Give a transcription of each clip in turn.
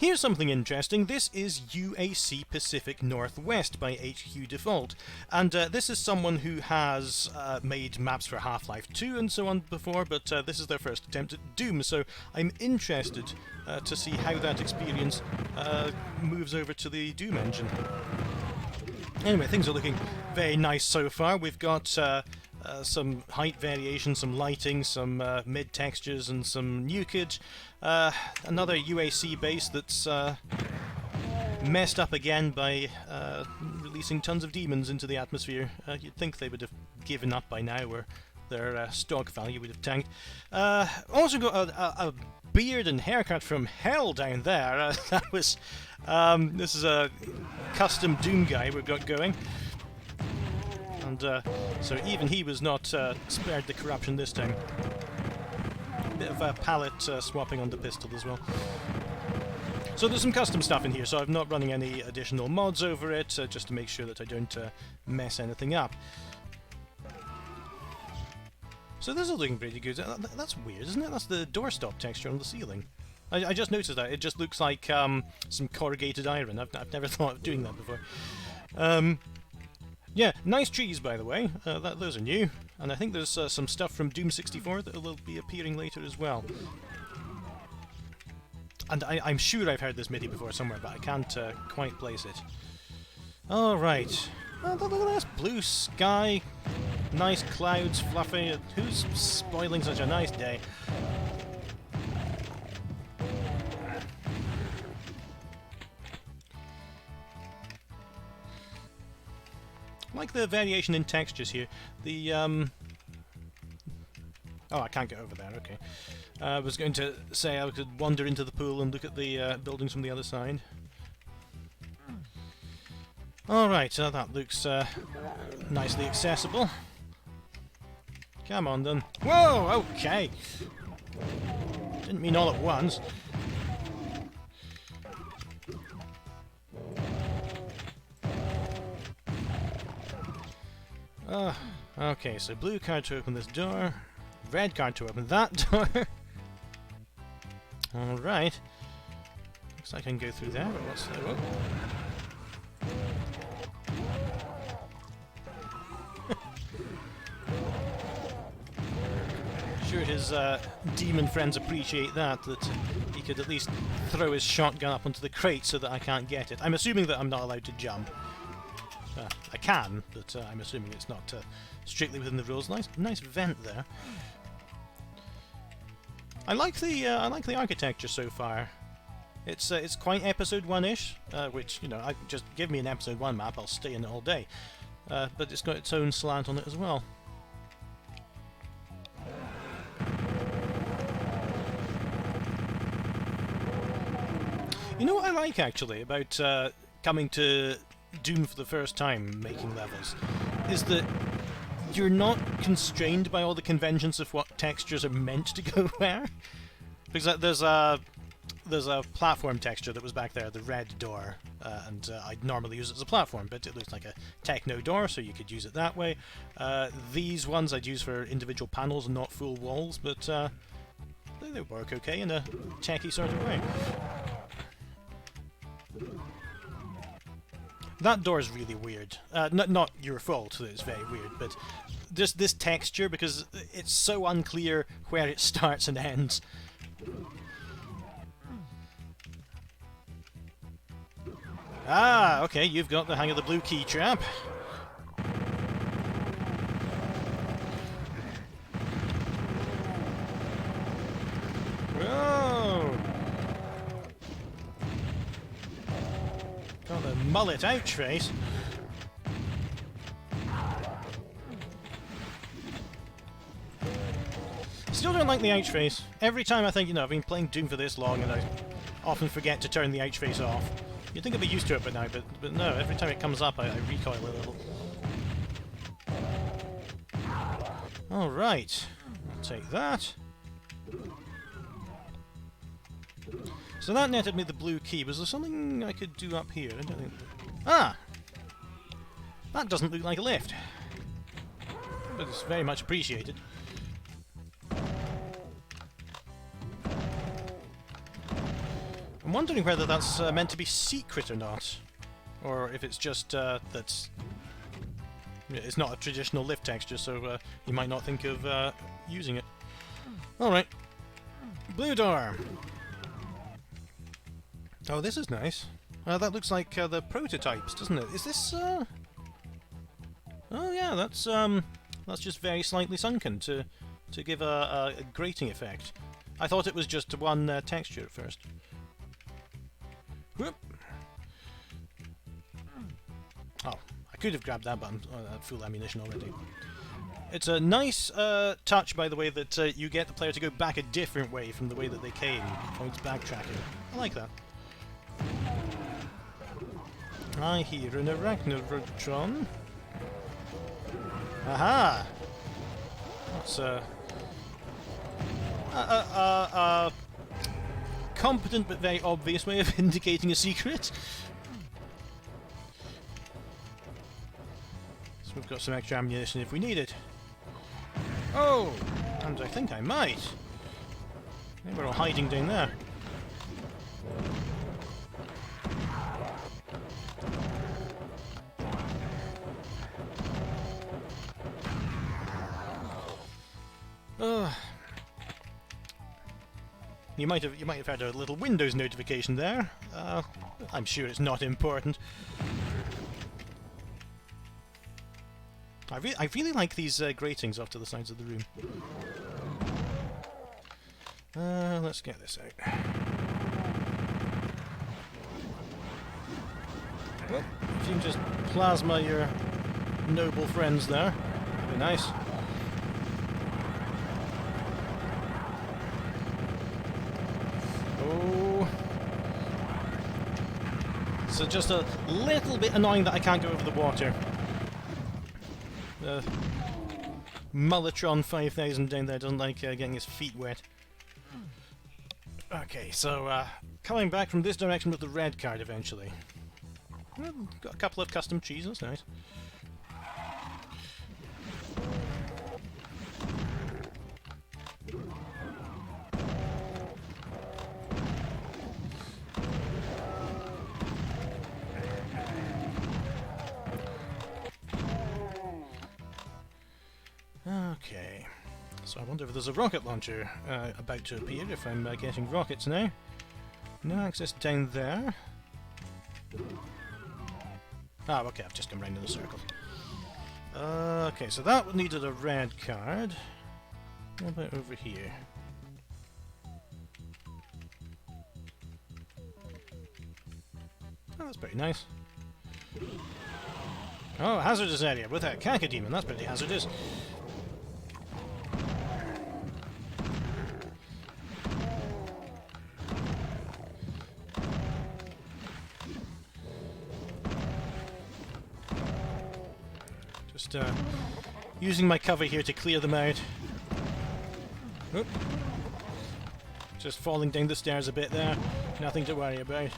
Here's something interesting. This is UAC Pacific Northwest by HQDefault, and this is someone who has made maps for Half-Life 2 and so on before, but this is their first attempt at Doom, so I'm interested to see how that experience moves over to the Doom engine. Anyway, things are looking very nice so far. We've got some height variation, some lighting, some mid-textures and some nukage. Another UAC base that's messed up again by releasing tons of demons into the atmosphere. You'd think they would have given up by now, or their stock value would have tanked. Also got a beard and haircut from hell down there. That was... this is a custom Doom guy we've got going. And so even he was not spared the corruption this time. Bit of palette swapping on the pistol as well. So there's some custom stuff in here, so I'm not running any additional mods over it, just to make sure that I don't mess anything up. So this is looking pretty good. That's weird, isn't it? That's the doorstop texture on the ceiling. I just noticed that. It just looks like some corrugated iron. I've never thought of doing that before. Yeah, nice trees, by the way. Those are new. And I think there's some stuff from Doom 64 that will be appearing later as well. And I'm sure I've heard this MIDI before somewhere, but I can't quite place it. Alright. Oh, look at this. Blue sky. Nice clouds, fluffy. Who's spoiling such a nice day? I like the variation in textures here. The oh, I can't get over there, okay. I was going to say I could wander into the pool and look at the buildings from the other side. Alright, so that looks nicely accessible. Come on then. Whoa, okay! Didn't mean all at once. Okay, so blue card to open this door, red card to open that door. Alright. Looks like I can go through there, but what's there? Oh. Sure his demon friends appreciate that he could at least throw his shotgun up onto the crate so that I can't get it. I'm assuming that I'm not allowed to jump. I can, but I'm assuming it's not strictly within the rules. Nice vent there. I like the architecture so far. It's quite episode 1-ish, which, you know, just give me an episode 1 map, I'll stay in it all day. But it's got its own slant on it as well. You know what I like actually about coming to Doom for the first time, making levels, is that you're not constrained by all the conventions of what textures are meant to go where. Because there's a platform texture that was back there, the red door, and I'd normally use it as a platform, but it looks like a techno door, so you could use it that way. These ones I'd use for individual panels and not full walls, but they work okay in a techie sort of way. That door is really weird. Not your fault that it's very weird, but just this texture, because it's so unclear where it starts and ends. Ah, okay, you've got the hang of the blue key trap. Whoa! Got the mullet ouch face. Still don't like the ouch face. Every time I think, you know, I've been playing Doom for this long and I often forget to turn the ouch face off. You'd think I'd be used to it by now, but no, every time it comes up I recoil a little. Alright, I'll take that. So that netted me the blue key. Was there something I could do up here? I don't think... Ah! That doesn't look like a lift. But it's very much appreciated. I'm wondering whether that's meant to be secret or not. Or if it's just that's... It's not a traditional lift texture, so you might not think of using it. Alright. Blue door! Oh, this is nice. That looks like the prototypes, doesn't it? Is this... Oh yeah, that's just very slightly sunken to give a grating effect. I thought it was just one texture at first. Whoop. Oh, I could have grabbed that button. Oh, that full ammunition already. It's a nice touch, by the way, that you get the player to go back a different way from the way that they came. Points backtracking. I like that. I hear an arachnotron. Aha! That's competent but very obvious way of indicating a secret. So we've got some extra ammunition if we need it. Oh! And I think I might. Maybe we're all hiding down there. You might have had a little Windows notification there. I'm sure it's not important. I really like these gratings off to the sides of the room. Let's get this out. Well, if you can just plasma your noble friends there, that'd be nice. So just a little bit annoying that I can't go over the water. Mulletron 5000 down there doesn't like getting his feet wet. Okay, so coming back from this direction with the red card eventually. Well, got a couple of custom trees, that's nice. Okay, so I wonder if there's a rocket launcher about to appear, if I'm getting rockets now. No access down there. Ah, okay, I've just come round in a circle. Okay, so that needed a red card. What about over here? Oh, that's pretty nice. Oh, hazardous area with a cacodemon, that's pretty hazardous. Just using my cover here to clear them out. Oop. Just falling down the stairs a bit there. Nothing to worry about.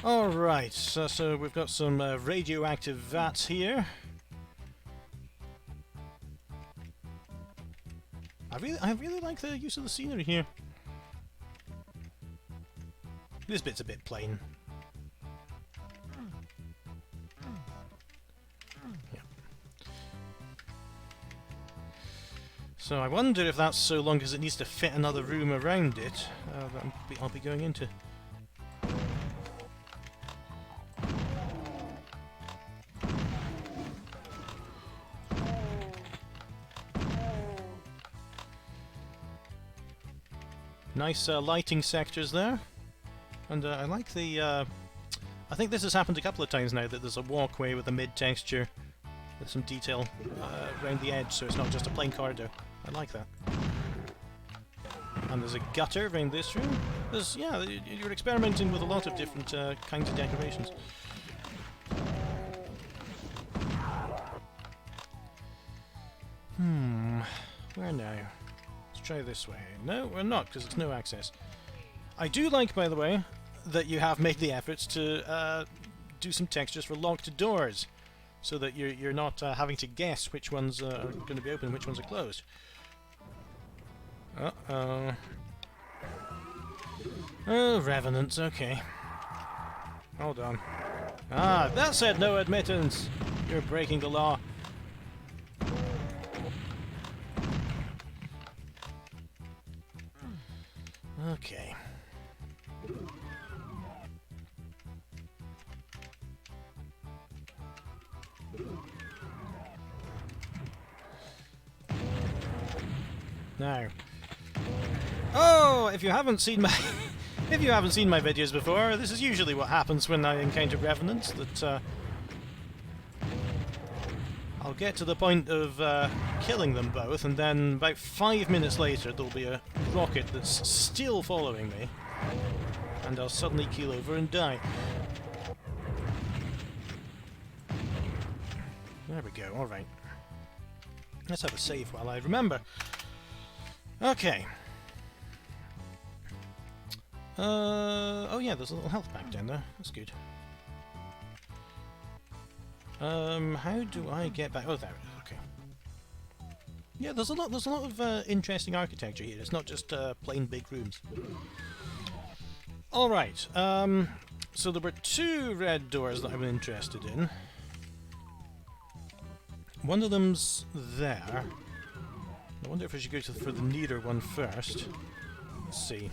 Alright, so we've got some radioactive vats here. I really like the use of the scenery here. This bit's a bit plain. Yeah. So I wonder if that's so long as it needs to fit another room around it that I'll be going into. Nice lighting sectors there, and I like the. I think this has happened a couple of times now that there's a walkway with a mid-texture, with some detail around the edge, so it's not just a plain corridor. I like that. And there's a gutter around this room. There's you're experimenting with a lot of different kinds of decorations. Where now? Try this way. No, we're not, because it's no access. I do like, by the way, that you have made the efforts to do some textures for locked doors, so that you're not having to guess which ones are going to be open and which ones are closed. Uh-oh. Oh, revenants, okay. Hold on. Ah, that said no admittance! You're breaking the law. Okay. Now. Oh, if you haven't seen my if you haven't seen my videos before, this is usually what happens when I encounter revenants. That I'll get to the point of killing them both, and then about 5 minutes later there'll be a rocket that's still following me, and I'll suddenly keel over and die. There we go, alright. Let's have a save while I remember. Okay. Oh yeah, there's a little health pack down there. That's good. How do I get back? Oh, there it is. Okay. Yeah, there's a lot of interesting architecture here. It's not just plain big rooms. All right. So there were 2 red doors that I'm interested in. One of them's there. I wonder if I should go for the nearer one first. Let's see.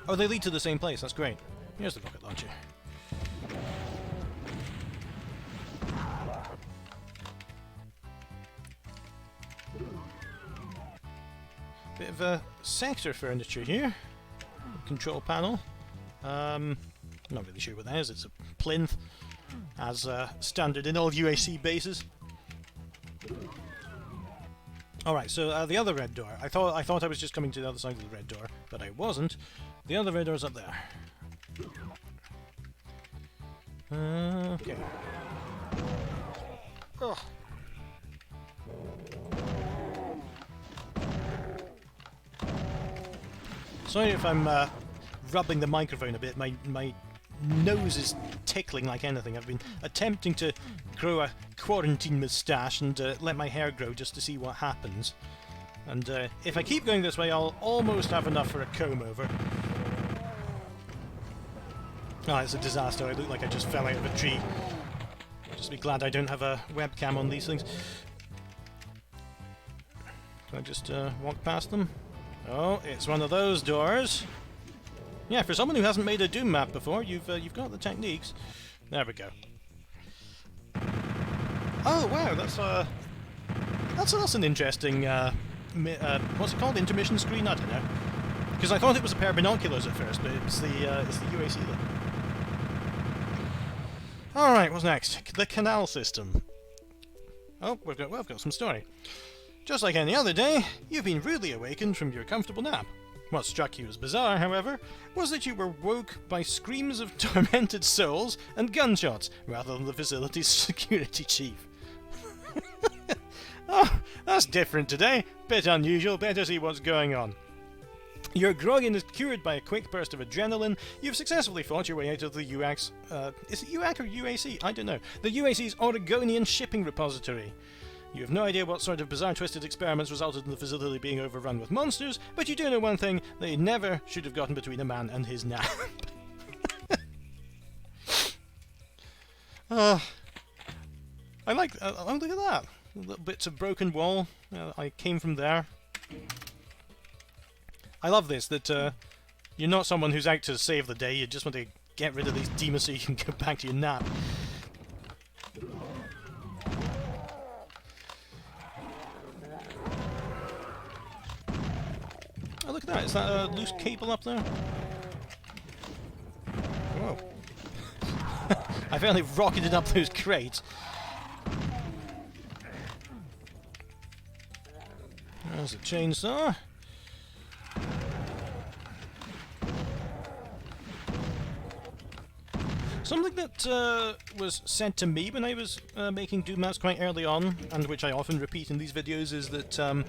Oh, they lead to the same place. That's great. Here's the rocket launcher. Bit of sector furniture here. Control panel. Not really sure what that is. It's a plinth, as standard in all UAC bases. Alright, so the other red door. I thought I was just coming to the other side of the red door, but I wasn't. The other red door's up there. Okay. Ugh. Sorry if I'm rubbing the microphone a bit. My nose is tickling like anything. I've been attempting to grow a quarantine moustache and let my hair grow just to see what happens. And if I keep going this way, I'll almost have enough for a comb over. Oh, it's a disaster. I look like I just fell out of a tree. Just be glad I don't have a webcam on these things. Can I just walk past them? Oh, it's one of those doors. Yeah, for someone who hasn't made a Doom map before, you've got the techniques. There we go. Oh wow, that's an interesting what's it called? Intermission screen? I don't know. Because I thought it was a pair of binoculars at first, but it's the UAC then. All right, what's next? The canal system. Oh, we've got some story. Just like any other day, you've been rudely awakened from your comfortable nap. What struck you as bizarre, however, was that you were woke by screams of tormented souls and gunshots, rather than the facility's security chief. Oh, that's different today. Bit unusual, better see what's going on. Your grogginess cured by a quick burst of adrenaline, you've successfully fought your way out of the UAC's... is it UAC or UAC? I don't know. The UAC's Oregonian shipping repository. You have no idea what sort of bizarre twisted experiments resulted in the facility being overrun with monsters, but you do know one thing, they never should have gotten between a man and his nap. I like... oh, look at that. Little bits of broken wall. I came from there. I love this, that you're not someone who's out to save the day, you just want to get rid of these demons so you can go back to your nap. Oh, look at that. Is that a loose cable up there? Whoa. I finally rocketed up those crates. There's a chainsaw. Something that was said to me when I was making Doom maps quite early on, and which I often repeat in these videos, is that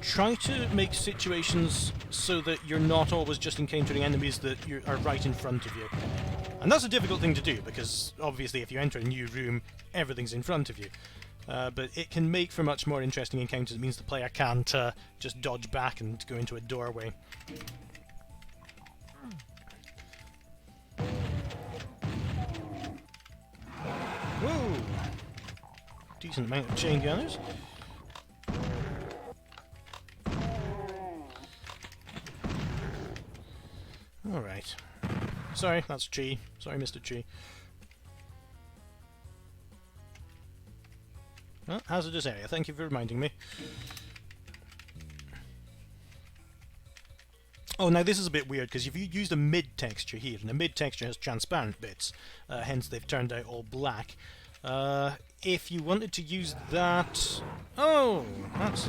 try to make situations so that you're not always just encountering enemies that are right in front of you. And that's a difficult thing to do, because obviously if you enter a new room, everything's in front of you. But it can make for much more interesting encounters. It means the player can't just dodge back and go into a doorway. Whoa! Decent amount of chain gunners. Alright. Sorry, that's Chi. Sorry, Mr. Chi. Well, hazardous area. Thank you for reminding me. Oh, now this is a bit weird, because if you used a mid-texture here, and the mid-texture has transparent bits, hence they've turned out all black. If you wanted to use that... Oh! That's...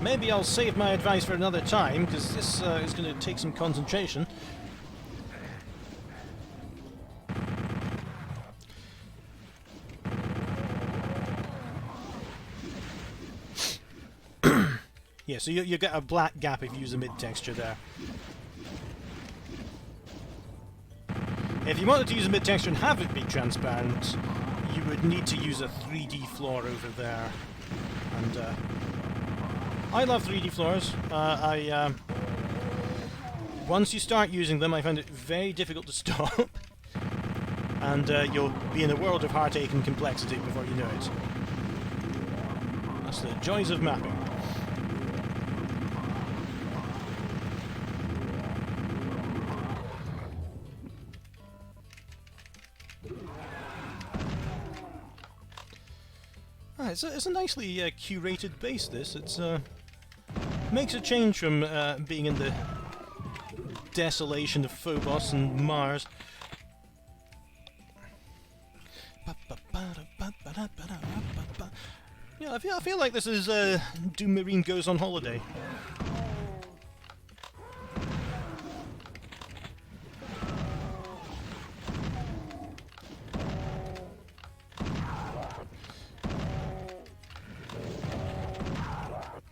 Maybe I'll save my advice for another time, because this is going to take some concentration. Yeah, so you get a black gap if you use a mid-texture there. If you wanted to use a mid-texture and have it be transparent, you would need to use a 3D floor over there. And I love 3D floors. Once you start using them, I find it very difficult to stop. And you'll be in a world of heartache and complexity before you know it. That's the joys of mapping. It's a nicely curated base, this. It's makes a change from being in the desolation of Phobos and Mars. Yeah, I feel like this is Doom Marine Goes on Holiday.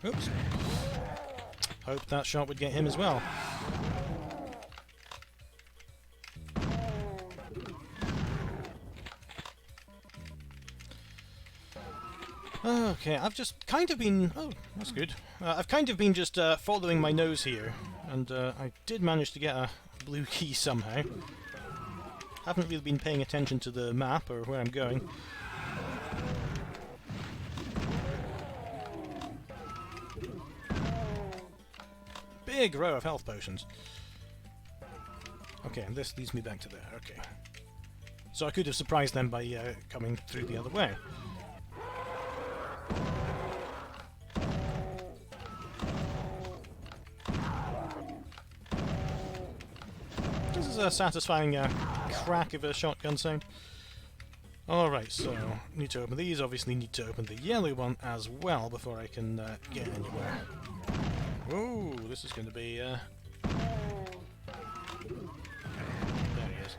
Oops. Hope that shot would get him as well. Okay, I've just kind of been... Oh, that's good. I've kind of been just following my nose here, and I did manage to get a blue key somehow. Haven't really been paying attention to the map or where I'm going. Big row of health potions. Okay, and this leads me back to there. Okay. So I could have surprised them by coming through the other way. This is a satisfying crack of a shotgun sound. Alright, so need to open these. Obviously need to open the yellow one as well before I can get anywhere. Whoa, this is going to be... There he is.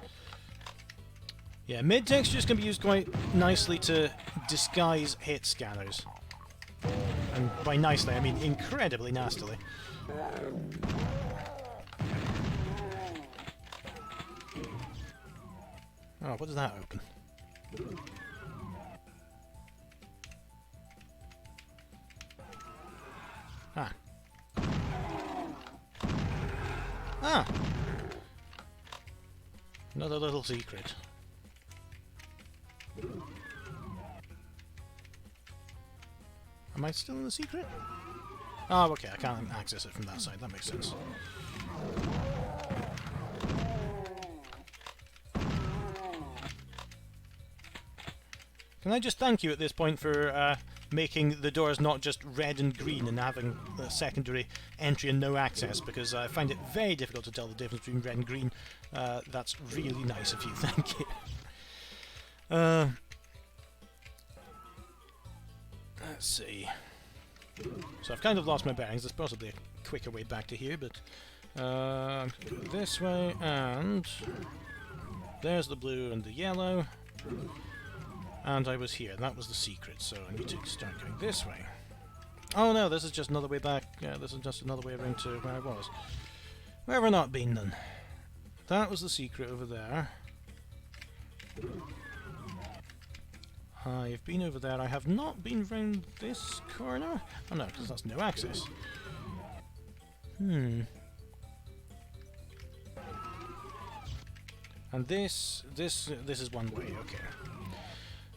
Yeah, mid-textures can be used quite nicely to disguise hit scanners. And by nicely, I mean incredibly nastily. Oh, what does that open? Ah. Ah! Another little secret. Am I still in the secret? Oh, okay, I can't access it from that side. That makes sense. Can I just thank you at this point for making the doors not just red and green and having a secondary entry and no access, because I find it very difficult to tell the difference between red and green. That's really nice of you, thank you. Let's see. So I've kind of lost my bearings. There's possibly a quicker way back to here, but go this way, and there's the blue and the yellow. And I was here, and that was the secret, so I need to start going this way. Oh no, this is just another way back. Yeah, this is just another way around to where I was. Where have I not been then? That was the secret over there. I've been over there. I have not been round this corner. Oh no, because that's no access. And this is one way. Okay.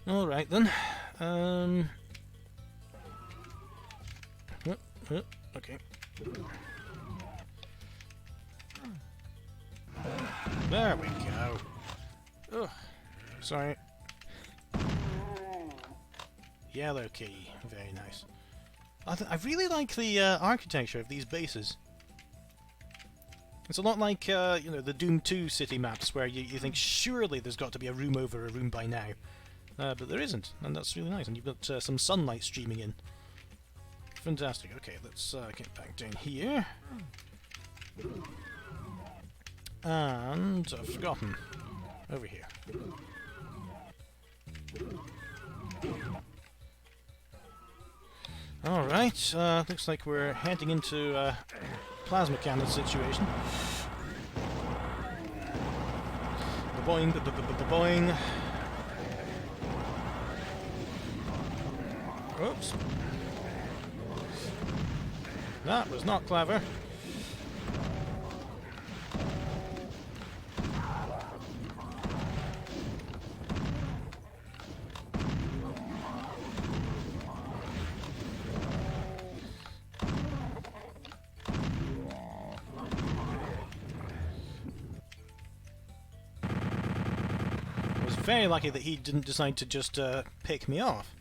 All right then. Okay. There we go. Oh, sorry. Yellow key. Very nice. I really like the architecture of these bases. It's a lot like, you know, the Doom 2 city maps, where you think surely there's got to be a room over a room by now. But there isn't, and that's really nice. And you've got some sunlight streaming in. Fantastic. Okay, let's get back down here. And I've forgotten. Over here. Alright, looks like we're heading into a plasma cannon situation. Boing, boing. Oops. That was not clever. Very lucky that he didn't decide to just pick me off.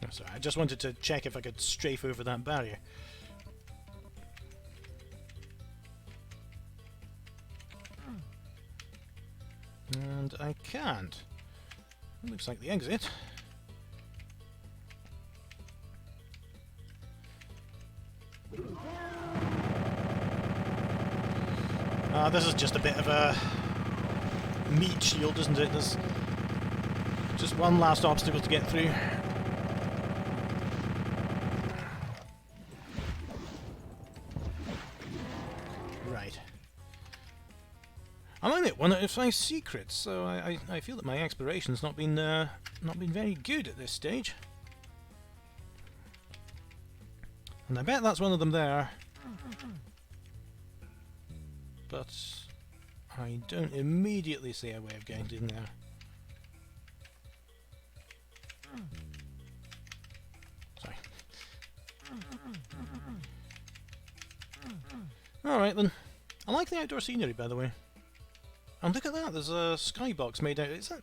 Oh, sorry, I just wanted to check if I could strafe over that barrier. And I can't. It looks like the exit. This is just a bit of a meat shield, isn't it? There's just one last obstacle to get through. Right. I'm only at 1 out of 5 secrets, so I feel that my exploration's not been very good at this stage. And I bet that's one of them there. But I don't immediately see a way of getting in there. Sorry. Alright then. I like the outdoor scenery, by the way. And look at that, there's a skybox made out of it. Is that...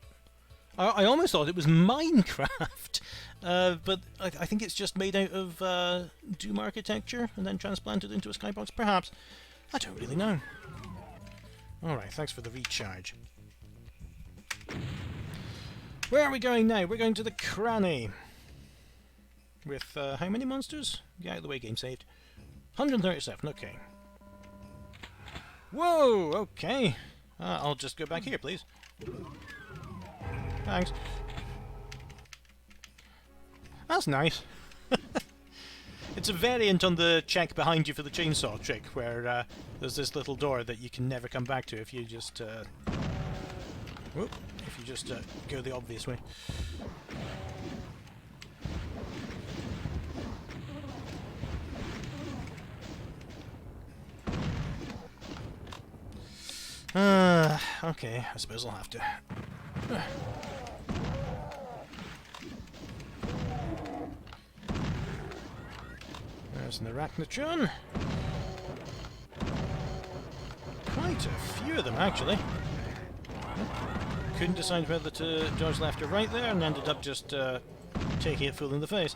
I almost thought it was Minecraft, but I think it's just made out of Doom architecture and then transplanted into a skybox, perhaps. I don't really know. Alright, thanks for the recharge. Where are we going now? We're going to the cranny. With how many monsters? Get out of the way, game saved. 137, okay. Whoa, okay. I'll just go back here, please. Thanks. That's nice. It's a variant on the check behind you for the chainsaw trick, where there's this little door that you can never come back to if you just go the obvious way. Okay, I suppose I'll have to. There's an arachnotron. Quite a few of them, actually. Couldn't decide whether to dodge left or right there, and ended up just taking it full in the face.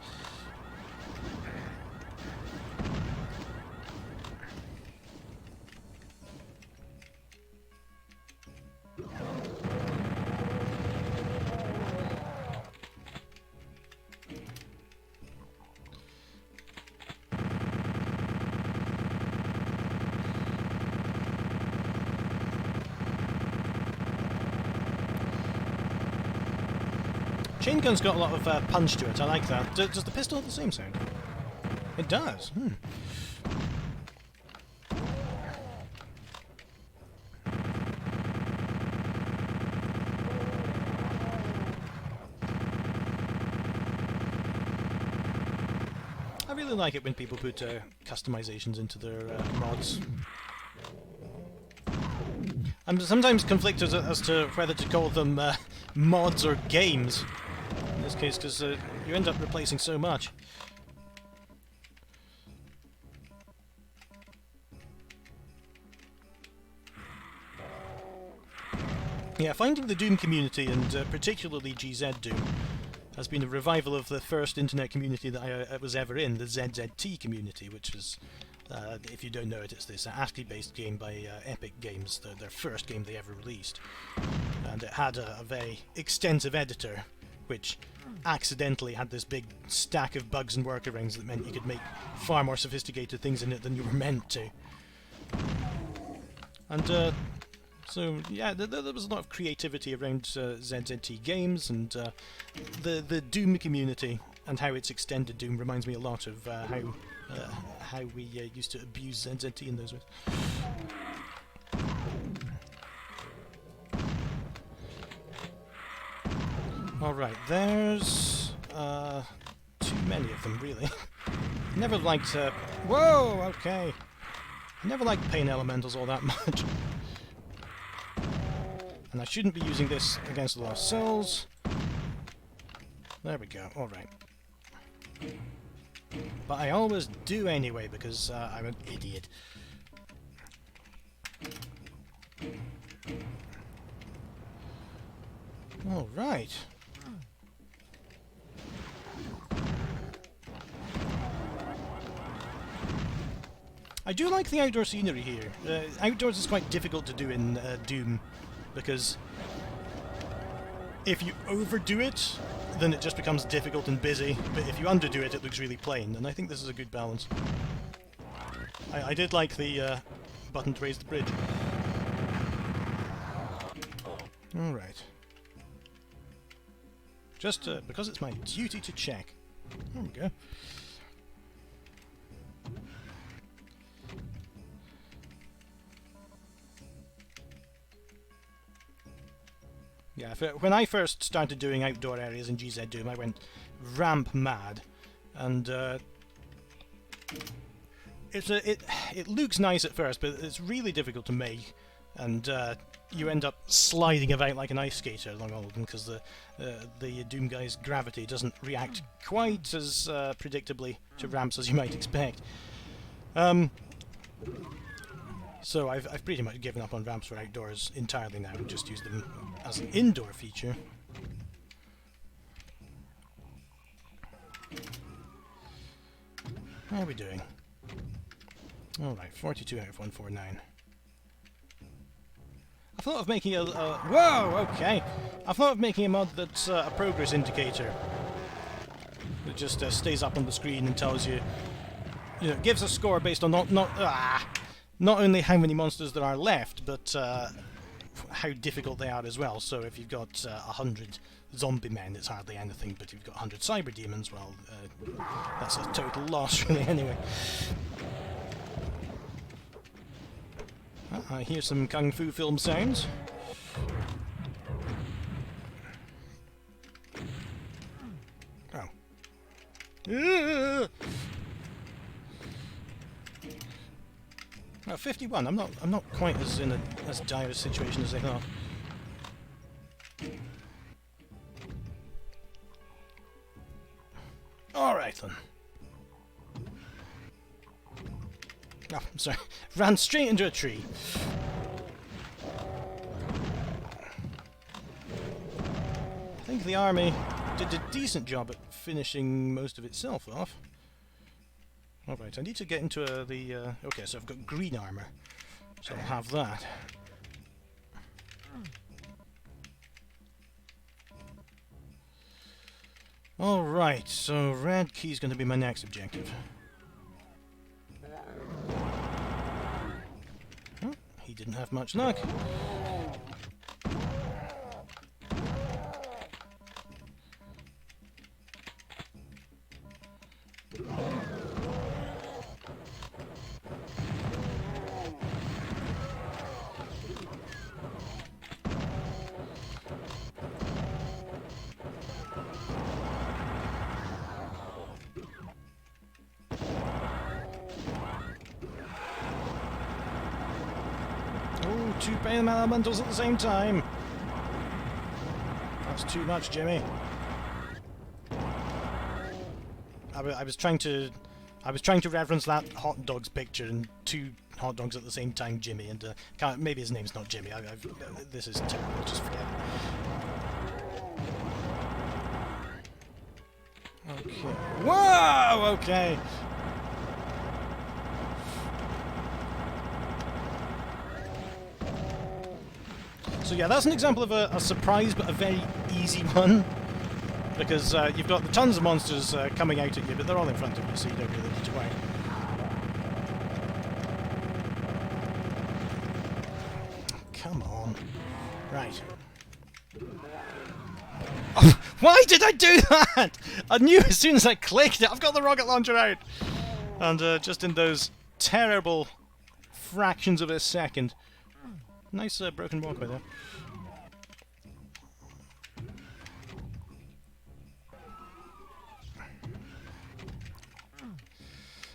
Chain gun's got a lot of punch to it, I like that. Does the pistol have the same sound? It does. I really like it when people put customizations into their mods. I'm sometimes conflicted as to whether to call them mods or games, in this case, because you end up replacing so much. Yeah, finding the Doom community, and particularly GZ Doom, has been a revival of the first internet community that I was ever in, the ZZT community, which was, if you don't know it, it's this ASCII-based game by Epic Games, their first game they ever released. And it had a very extensive editor, which accidentally had this big stack of bugs and workarounds that meant you could make far more sophisticated things in it than you were meant to. And so yeah, there was a lot of creativity around ZZT games, and the Doom community and how it's extended Doom reminds me a lot of how we used to abuse ZZT in those ways. Alright, there's too many of them, really. Never liked whoa, okay. Never liked pain elementals all that much. And I shouldn't be using this against the Lost Souls. There we go, alright. But I always do anyway, because I'm an idiot. Alright. I do like the outdoor scenery here. Outdoors is quite difficult to do in Doom, because if you overdo it, then it just becomes difficult and busy, but if you underdo it, it looks really plain, and I think this is a good balance. I did like the button to raise the bridge. Alright. Just because it's my duty to check. There we go. Yeah, when I first started doing outdoor areas in GZ Doom, I went ramp mad, and it looks nice at first, but it's really difficult to make, and you end up sliding about like an ice skater along all of them, because the Doom guy's gravity doesn't react quite as predictably to ramps as you might expect. So I've pretty much given up on ramps for outdoors entirely now, and just use them as an indoor feature. How are we doing? Alright, 42 out of 149. I thought of making a whoa, okay! I thought of making a mod that's a progress indicator. It just stays up on the screen and tells you, gives a score based on not only how many monsters there are left, but how difficult they are as well. So if you've got 100 zombie men, it's hardly anything, but if you've got 100 cyber demons, well, that's a total loss, really, anyway. I hear some kung fu film sounds. Oh. 51. I'm not quite as dire a situation as I thought. All right then. Oh, I'm sorry. Ran straight into a tree. I think the army did a decent job at finishing most of itself off. Alright, I need to get into okay, so I've got green armor, so I'll have that. Alright, so red key's going to be my next objective. Oh, he didn't have much luck. two elementals at the same time. That's too much, Jimmy. I was trying to reference that hot dog's picture and two hot dogs at the same time, Jimmy, and maybe his name's not Jimmy. This is terrible. Just forget it. Okay. Whoa! Okay. So yeah, that's an example of a surprise, but a very easy one. Because you've got the tons of monsters coming out at you, but they're all in front of you, so you don't really need to worry. Come on. Right. Oh, why did I do that? I knew as soon as I clicked it, I've got the rocket launcher out! And just in those terrible fractions of a second. Nice broken walkway there.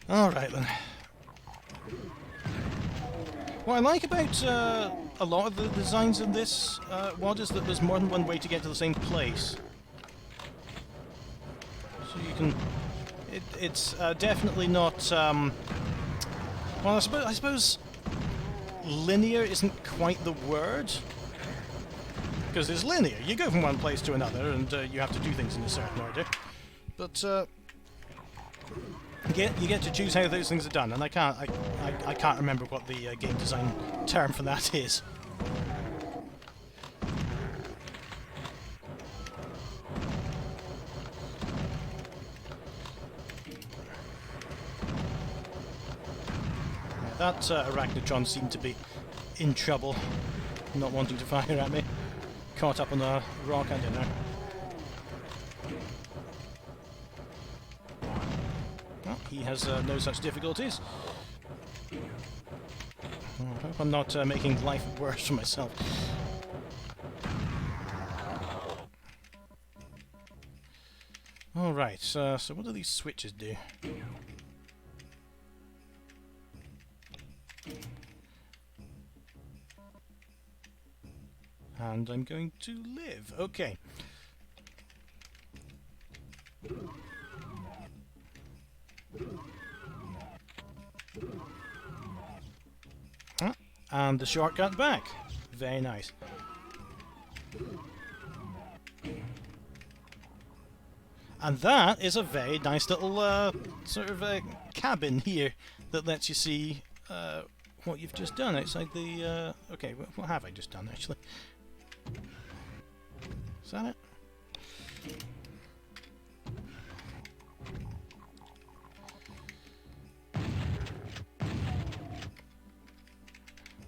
Alright then. What I like about a lot of the designs in this WOD is that there's more than one way to get to the same place. So you can... It's definitely not... well, I suppose linear isn't quite the word. Because it's linear. You go from one place to another and you have to do things in a certain order. But... you get to choose how those things are done, and I can't remember what the game design term for that is. Yeah, that arachnotron seemed to be in trouble, not wanting to fire at me. Caught up on a rock, I don't know. He has no such difficulties. I hope I'm not making life worse for myself. Alright, so what do these switches do? And I'm going to live. Okay. And the shortcut back. Very nice. And that is a very nice little sort of cabin here that lets you see what you've just done outside the... okay, what have I just done actually? Is that it?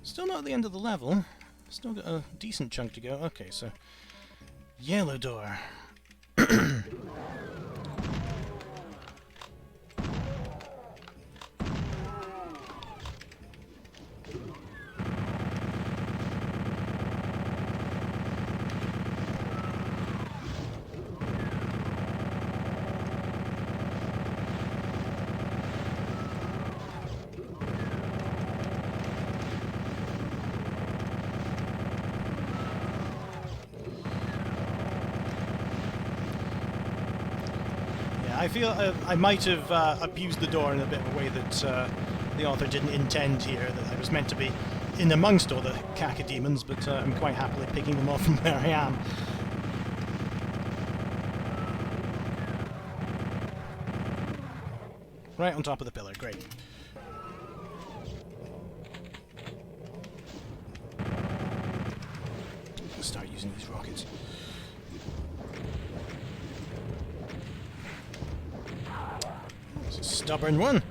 Still not at the end of the level. Still got a decent chunk to go. Okay, so... Yellow door. I feel I might have abused the door in a bit of a way that the author didn't intend here, that I was meant to be in amongst all the cacodemons, but I'm quite happily picking them off from where I am. Right on top of the pillar, great. Let's start using these rockets. Stubborn one.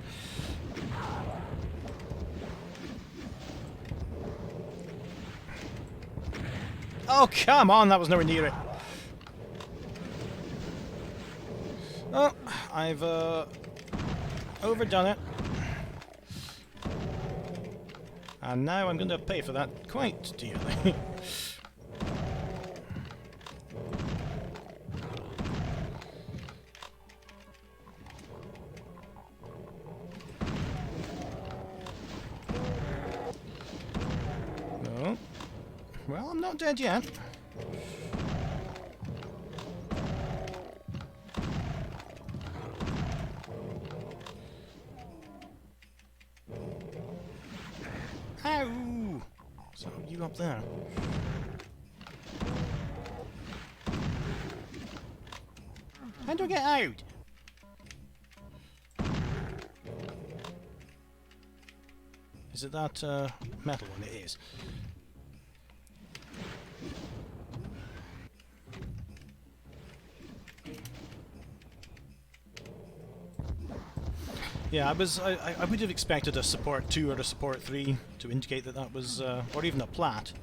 Oh, come on, that was nowhere near it. Oh, I've overdone it. And now I'm going to pay for that quite dearly. Well, I'm not dead yet. Ow! So, you up there. How do I get out? Is it that metal one? It is. Yeah, I would have expected a support 2 or a support 3 to indicate that that was, or even a plat.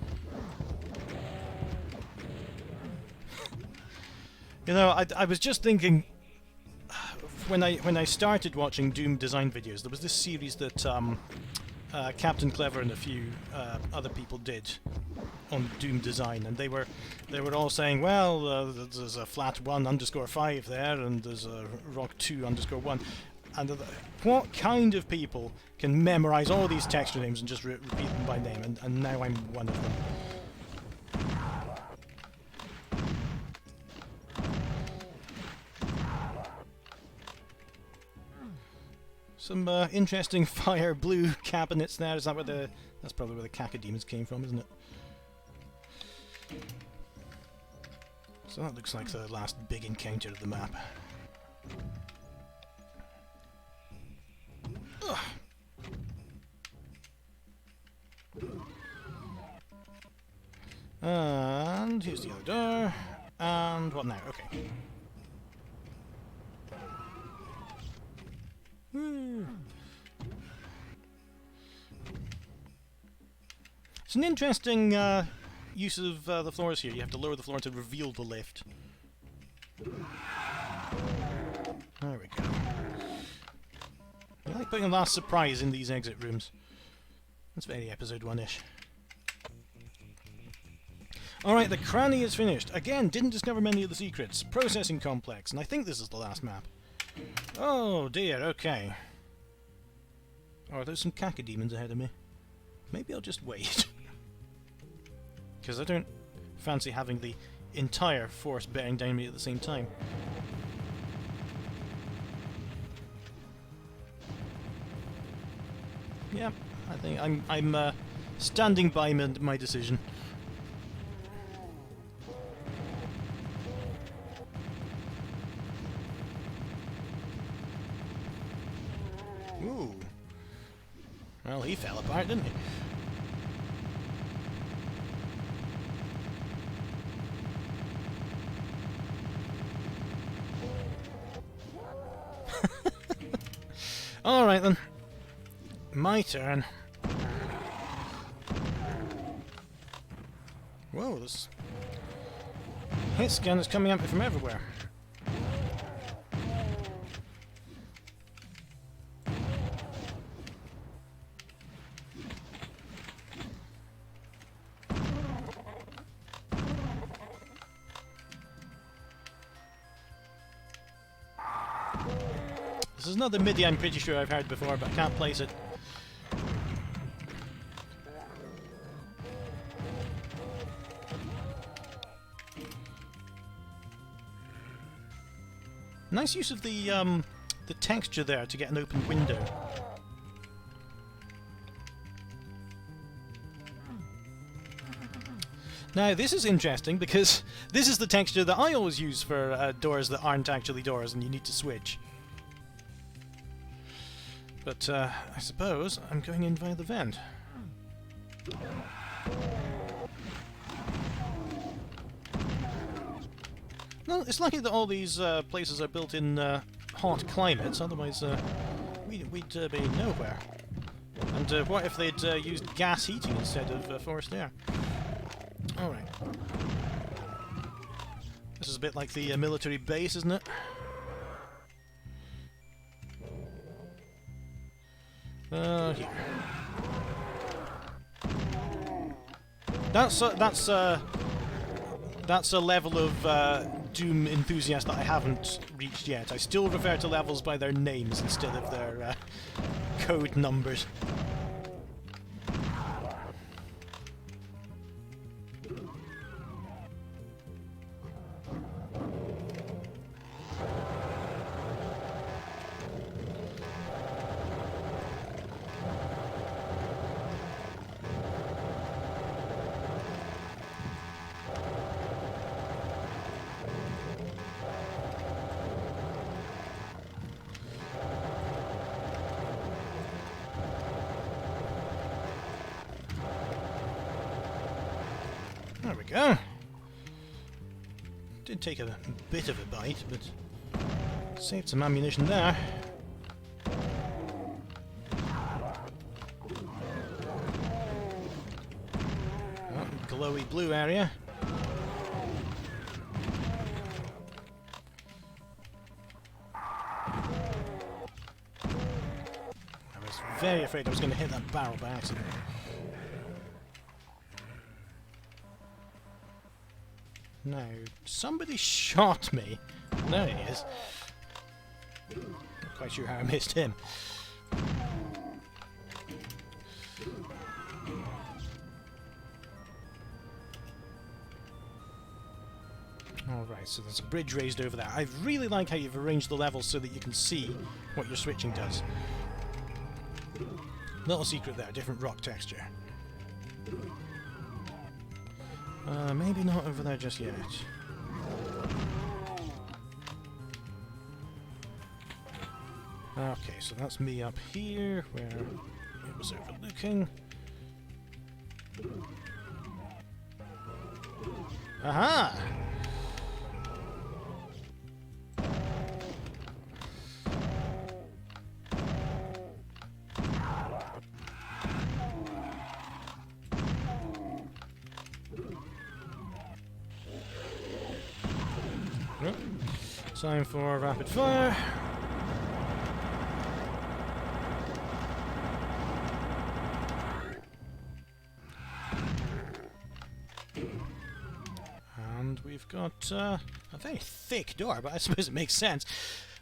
You know, I was just thinking, when I started watching Doom design videos, there was this series that Captain Clever and a few other people did on Doom design, and they were all saying, well, there's a flat 1_5 there, and there's a rock 2_1. And what kind of people can memorize all these texture names and just repeat them by name? And now I'm one of them. Some interesting fire blue cabinets there. Is that where the... That's probably where the cacodemons came from, isn't it? So that looks like the last big encounter of the map. Ugh. And here's the other door. And what now? Okay. It's an interesting use of the floors here. You have to lower the floor to reveal the lift. There we go. I like putting a last surprise in these exit rooms. That's very episode 1-ish. Alright, the cranny is finished. Again, didn't discover many of the secrets. Processing complex, and I think this is the last map. Oh dear, okay. Oh, there's some cacodemons ahead of me. Maybe I'll just wait. Because I don't fancy having the entire force bearing down me at the same time. Yeah, I think I'm standing by my decision. Ooh. Well, he fell apart, didn't he? Alright then. My turn. Whoa, this hit scan is coming at me from everywhere. This is another MIDI I'm pretty sure I've heard before, but I can't place it. Nice use of the texture there to get an open window. Now this is interesting because this is the texture that I always use for doors that aren't actually doors and you need to switch. But I suppose I'm going in via the vent. Well, it's lucky that all these places are built in hot climates, otherwise we'd be nowhere. And what if they'd used gas heating instead of forced air? Alright. This is a bit like the military base, isn't it? Here. That's a level of Doom enthusiast that I haven't reached yet. I still refer to levels by their names instead of their code numbers. There we go. Did take a bit of a bite, but saved some ammunition there. Oh, glowy blue area. I was very afraid I was going to hit that barrel by accident. No, somebody shot me. There he is. Not quite sure how I missed him. Alright, so there's a bridge raised over there. I really like how you've arranged the levels so that you can see what your switching does. Little secret there, different rock texture. Maybe not over there just yet. Okay, so that's me up here, where it was overlooking. Aha! Time for rapid fire. And we've got a very thick door, but I suppose it makes sense.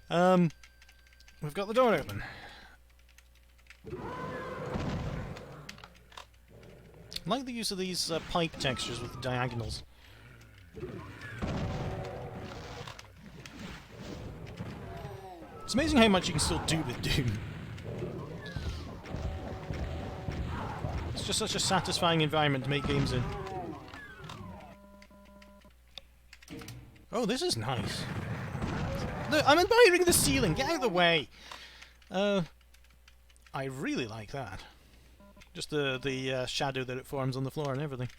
We've got the door open. I like the use of these pipe textures with the diagonals. It's amazing how much you can still do with Doom. It's just such a satisfying environment to make games in. Oh, this is nice. Look, I'm admiring the ceiling! Get out of the way! I really like that. Just the shadow that it forms on the floor and everything.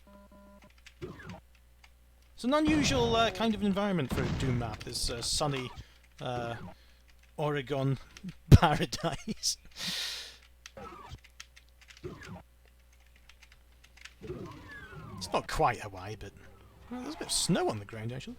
It's an unusual kind of environment for a Doom map, this sunny Oregon paradise. It's not quite Hawaii, but well, there's a bit of snow on the ground actually.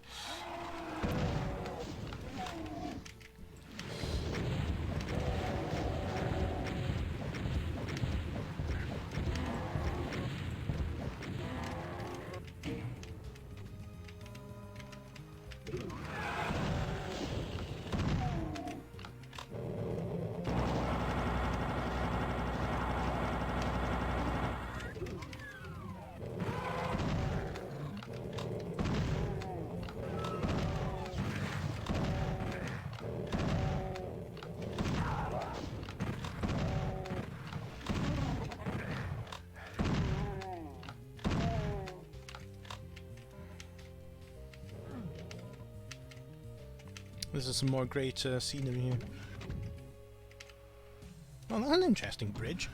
This is some more great scenery here. Oh, that's an interesting bridge.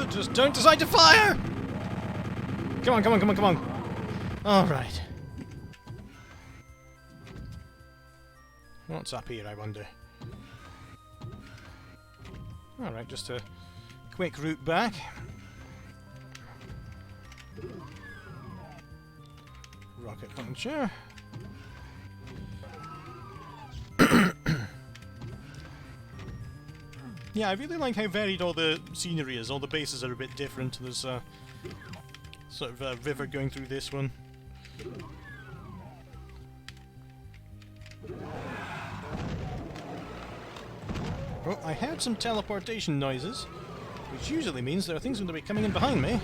Just don't decide to fire! Come on, come on, come on, come on. Alright. What's up here, I wonder? Alright, just a quick route back. Rocket launcher. Yeah, I really like how varied all the scenery is. All the bases are a bit different. There's a sort of a river going through this one. Oh, I heard some teleportation noises, which usually means there are things going to be coming in behind me.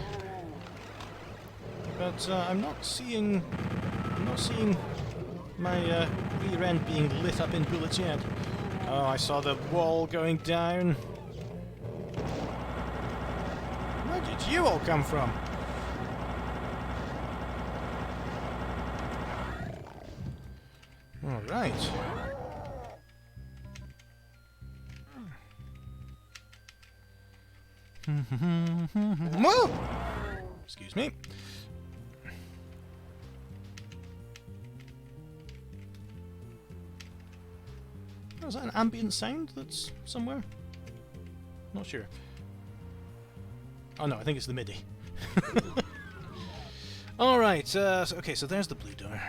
But I'm not seeing my rear end being lit up in bullets yet. Oh, I saw the wall going down. Where did you all come from? All right. Whoa! Excuse me. Oh, is that an ambient sound that's somewhere? Not sure. Oh no, I think it's the MIDI. Alright, okay, so there's the blue door.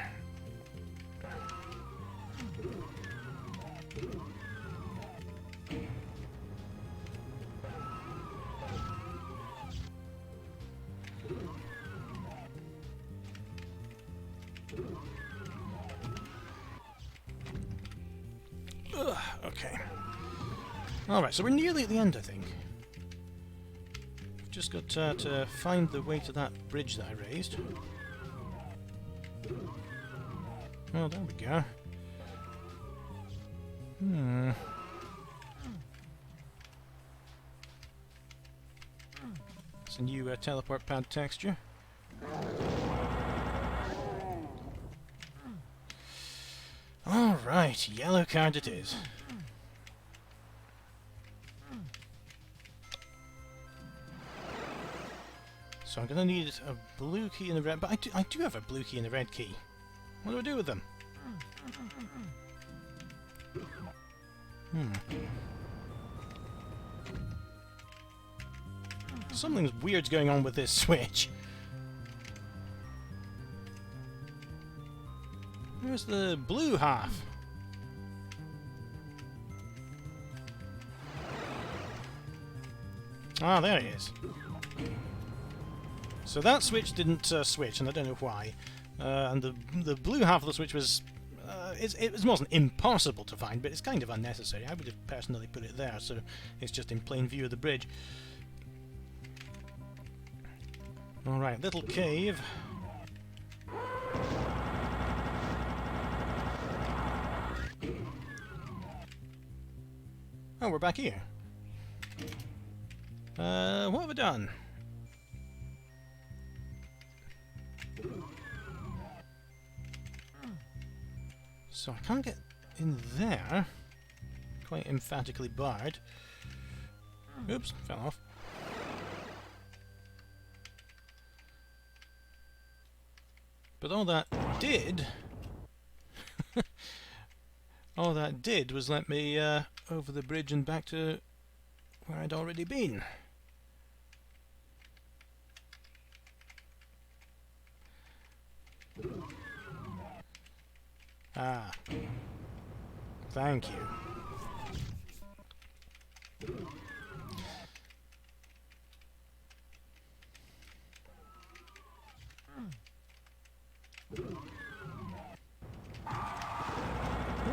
Okay. Alright, so we're nearly at the end, I think. We've just got to find the way to that bridge that I raised. Oh, there we go. It's a new teleport pad texture. Alright, yellow card it is. So I'm going to need a blue key and a red... But I do have a blue key and a red key. What do I do with them? Something's weird's going on with this switch. Where's the blue half? Ah, there it is. So that switch didn't switch, and I don't know why. And the blue half of the switch was... it wasn't impossible to find, but it's kind of unnecessary. I would have personally put it there, so it's just in plain view of the bridge. Alright, little cave. Oh, we're back here. What have I done? So I can't get in there. Quite emphatically barred. Oops, fell off. But all that did... all that did was let me over the bridge and back to where I'd already been. Ah. Thank you.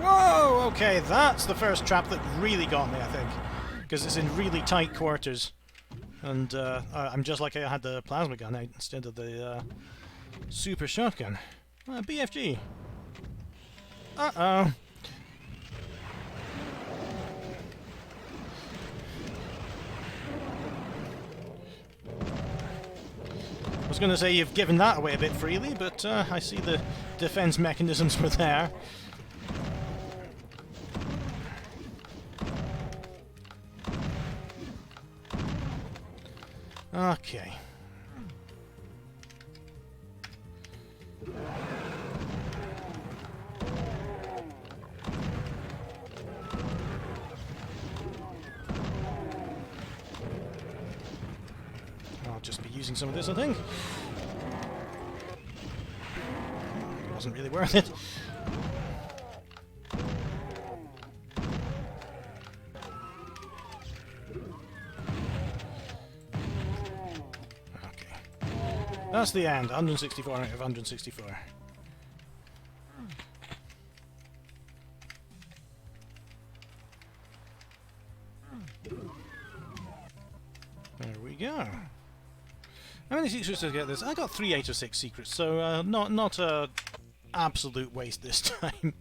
Whoa! Okay, that's the first trap that really got me, I think. Because it's in really tight quarters. And I'm just like I had the plasma gun out instead of the super shotgun. BFG. Uh-oh. I was going to say you've given that away a bit freely, but I see the defense mechanisms were there. Okay. I'll just be using some of this, I think. It wasn't really worth it. That's the end. 164 out of 164. There we go. How many secrets did I get this? I got 3 out of 6 secrets, so not a absolute waste this time.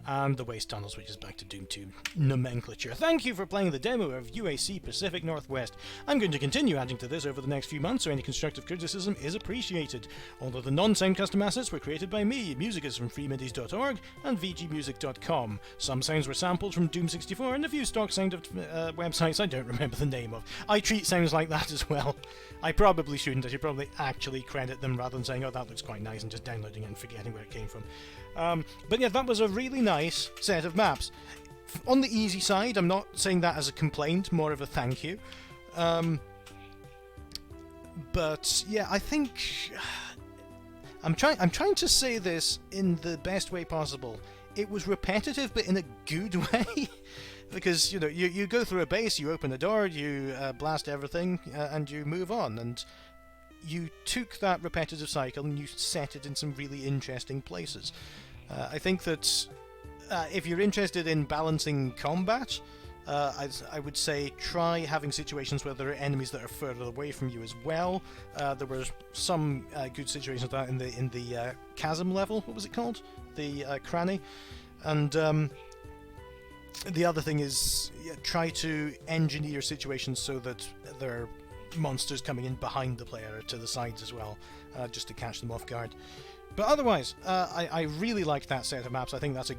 and the waste tunnels, which is back to Doom 2 nomenclature. Thank you for playing the demo of UAC Pacific Northwest. I'm going to continue adding to this over the next few months, so any constructive criticism is appreciated. All of the non-sound custom assets were created by me. Music is from freemidis.org and vgmusic.com. Some sounds were sampled from Doom 64 and a few stock sound websites I don't remember the name of. I treat sounds like that as well. I probably shouldn't. I should probably actually credit them rather than saying, oh, that looks quite nice, and just downloading it and forgetting where it came from. But yeah, that was a really nice set of maps. On the easy side, I'm not saying that as a complaint, more of a thank you. But yeah, I think I'm trying to say this in the best way possible. It was repetitive, but in a good way. Because, you know, you go through a base, you open a door, you blast everything, and you move on. And you took that repetitive cycle and you set it in some really interesting places. I think that if you're interested in balancing combat, I would say try having situations where there are enemies that are further away from you as well. There were some good situations of that in the chasm level. What was it called? The cranny. And the other thing is try to engineer situations so that there are monsters coming in behind the player or to the sides as well, just to catch them off guard. But otherwise, I really liked that set of maps. I think that's an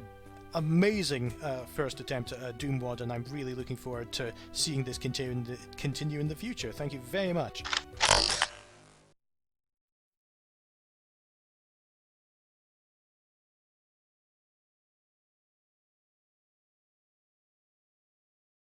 amazing first attempt at a Doom WOD, and I'm really looking forward to seeing this continue in the future. Thank you very much.